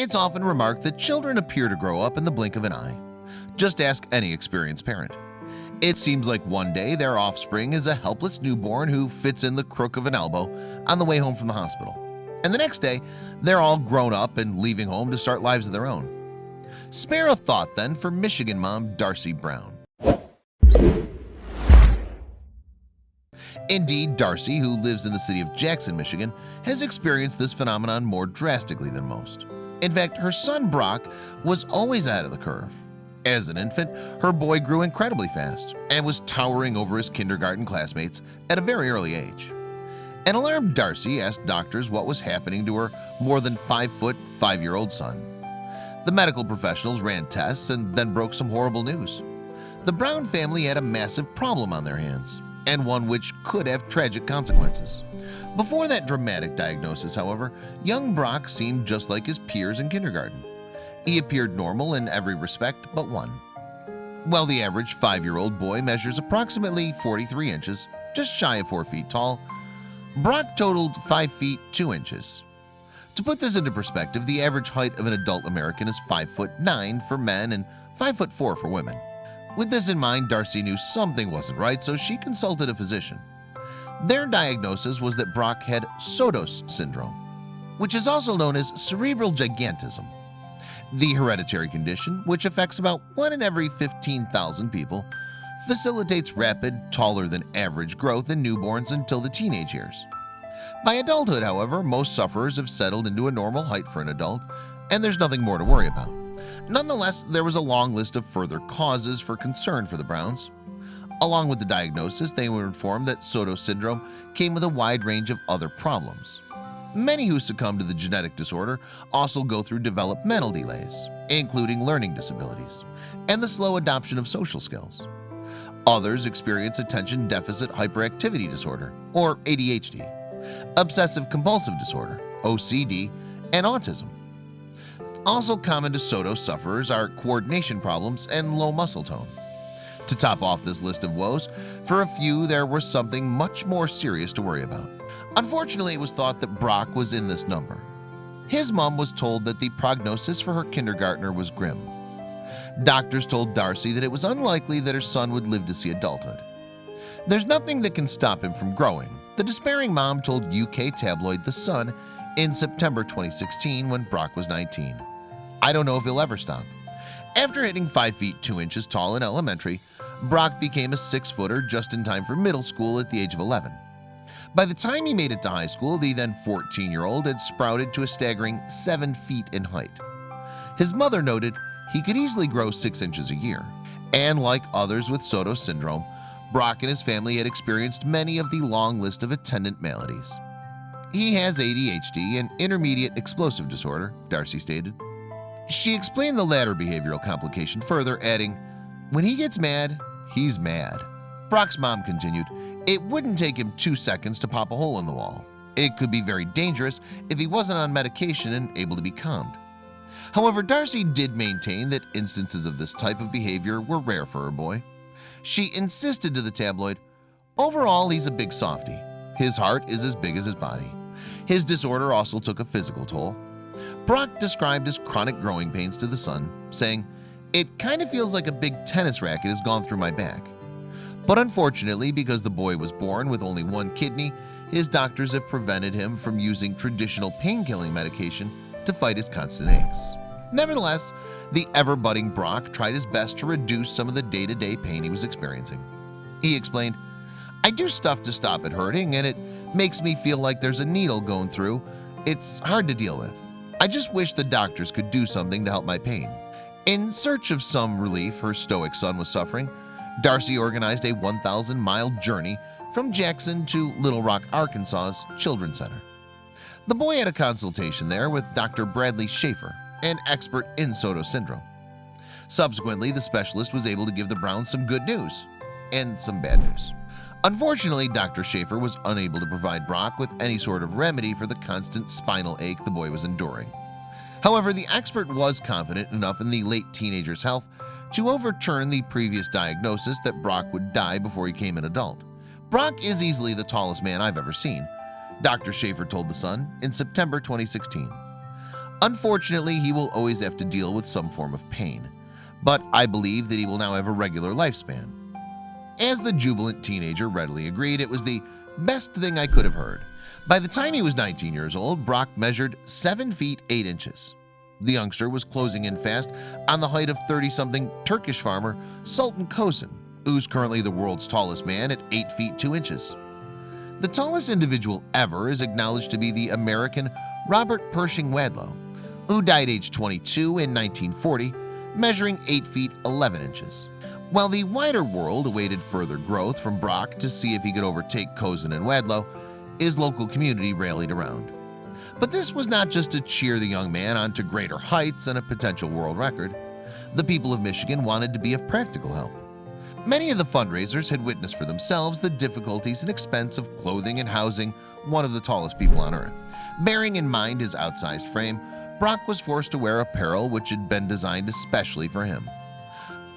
It's often remarked that children appear to grow up in the blink of an eye. Just ask any experienced parent. It seems like one day their offspring is a helpless newborn who fits in the crook of an elbow on the way home from the hospital. And the next day, they're all grown up and leaving home to start lives of their own. Spare a thought then for Michigan mom Darcy Brown. Indeed, Darcy, who lives in the city of Jackson, Michigan, has experienced this phenomenon more drastically than most. In fact, her son Brock was always ahead of the curve. As an infant, her boy grew incredibly fast and was towering over his kindergarten classmates at a very early age. An alarmed Darcy asked doctors what was happening to her more than 5-foot, 5-year-old son. The medical professionals ran tests and then broke some horrible news. The Brown family had a massive problem on their hands, and one which could have tragic consequences. Before that dramatic diagnosis, however, young Brock seemed just like his peers in kindergarten. He appeared normal in every respect but one. While the average 5-year-old boy measures approximately 43 inches, just shy of 4 feet tall, Brock totaled 5 feet 2 inches. To put this into perspective, the average height of an adult American is 5'9" for men and 5'4" for women. With this in mind, Darcy knew something wasn't right, so she consulted a physician. Their diagnosis was that Brock had Sotos syndrome, which is also known as cerebral gigantism. The hereditary condition, which affects about 1 in every 15,000 people, facilitates rapid, taller than average growth in newborns until the teenage years. By adulthood, however, most sufferers have settled into a normal height for an adult, and there's nothing more to worry about. Nonetheless, there was a long list of further causes for concern for the Browns. Along with the diagnosis, they were informed that Sotos syndrome came with a wide range of other problems. Many who succumb to the genetic disorder also go through developmental delays, including learning disabilities, and the slow adoption of social skills. Others experience attention deficit hyperactivity disorder, or ADHD, obsessive-compulsive disorder, OCD, and autism. Also common to Sotos sufferers are coordination problems and low muscle tone. To top off this list of woes, for a few there was something much more serious to worry about. Unfortunately, it was thought that Brock was in this number. His mom was told that the prognosis for her kindergartner was grim. Doctors told Darcy that it was unlikely that her son would live to see adulthood. There's nothing that can stop him from growing, the despairing mom told UK tabloid The Sun in September 2016 when Brock was 19. I don't know if he'll ever stop. After hitting 5 feet 2 inches tall in elementary, Brock became a 6-footer just in time for middle school at the age of 11. By the time he made it to high school, the then 14-year-old had sprouted to a staggering 7 feet in height. His mother noted he could easily grow 6 inches a year, and like others with Sotos syndrome, Brock and his family had experienced many of the long list of attendant maladies. He has ADHD and intermediate explosive disorder, Darcy stated. She explained the latter behavioral complication further, adding, "When he gets mad, he's mad." Brock's mom continued, "It wouldn't take him 2 seconds to pop a hole in the wall. It could be very dangerous if he wasn't on medication and able to be calmed." However, Darcy did maintain that instances of this type of behavior were rare for her boy. She insisted to the tabloid, "Overall, he's a big softy. His heart is as big as his body. His disorder also took a physical toll." Brock described his chronic growing pains to The Sun, saying, "It kind of feels like a big tennis racket has gone through my back." But unfortunately, because the boy was born with only one kidney, his doctors have prevented him from using traditional pain-killing medication to fight his constant aches. Nevertheless, the ever-budding Brock tried his best to reduce some of the day-to-day pain he was experiencing. He explained, "I do stuff to stop it hurting, and it makes me feel like there's a needle going through. It's hard to deal with. I just wish the doctors could do something to help my pain." In search of some relief her stoic son was suffering, Darcy organized a 1,000-mile journey from Jackson to Little Rock, Arkansas's Children's Center. The boy had a consultation there with Dr. Bradley Schaefer, an expert in Sotos syndrome. Subsequently, the specialist was able to give the Browns some good news and some bad news. Unfortunately, Dr. Schaefer was unable to provide Brock with any sort of remedy for the constant spinal ache the boy was enduring. However, the expert was confident enough in the late teenager's health to overturn the previous diagnosis that Brock would die before he became an adult. "Brock is easily the tallest man I've ever seen," Dr. Schaefer told The Sun in September 2016. Unfortunately, he will always have to deal with some form of pain, but I believe that he will now have a regular lifespan." As the jubilant teenager readily agreed, it was the best thing I could have heard. By the time he was 19 years old, Brock measured 7 feet 8 inches. The youngster was closing in fast on the height of 30-something Turkish farmer Sultan Kosin, who's currently the world's tallest man at 8 feet 2 inches. The tallest individual ever is acknowledged to be the American Robert Pershing Wadlow, who died age 22 in 1940, measuring 8 feet 11 inches. While the wider world awaited further growth from Brock to see if he could overtake Kosin and Wadlow, his local community rallied around. But this was not just to cheer the young man on to greater heights and a potential world record. The people of Michigan wanted to be of practical help. Many of the fundraisers had witnessed for themselves the difficulties and expense of clothing and housing one of the tallest people on earth. Bearing in mind his outsized frame, Brock was forced to wear apparel which had been designed especially for him.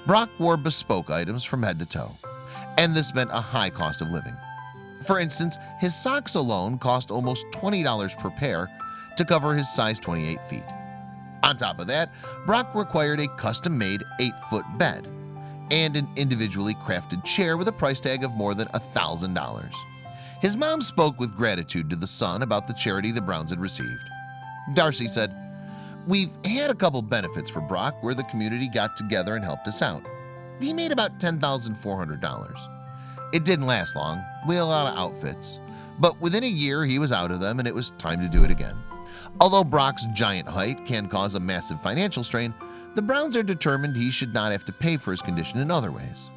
Brock wore bespoke items from head to toe, and this meant a high cost of living. For instance, his socks alone cost almost $20 per pair to cover his size 28 feet. On top of that, Brock required a custom-made 8-foot bed and an individually crafted chair with a price tag of more than $1,000. His mom spoke with gratitude to the son about the charity the Browns had received. Darcy said, "We've had a couple benefits for Brock where the community got together and helped us out. He made about $10,400. It didn't last long. We had a lot of outfits. But within a year, he was out of them and it was time to do it again." Although Brock's giant height can cause a massive financial strain, the Browns are determined he should not have to pay for his condition in other ways.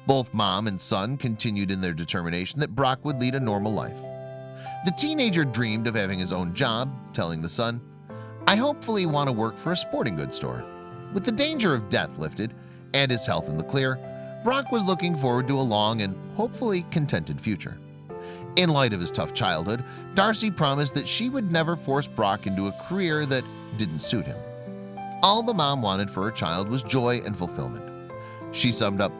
Both mom and son continued in their determination that Brock would lead a normal life. The teenager dreamed of having his own job, telling the son, "I hopefully want to work for a sporting goods store." With the danger of death lifted and his health in the clear, Brock was looking forward to a long and hopefully contented future. In light of his tough childhood, Darcy promised that she would never force Brock into a career that didn't suit him. All the mom wanted for her child was joy and fulfillment. She summed up,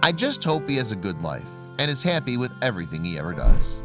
"I just hope he has a good life and is happy with everything he ever does."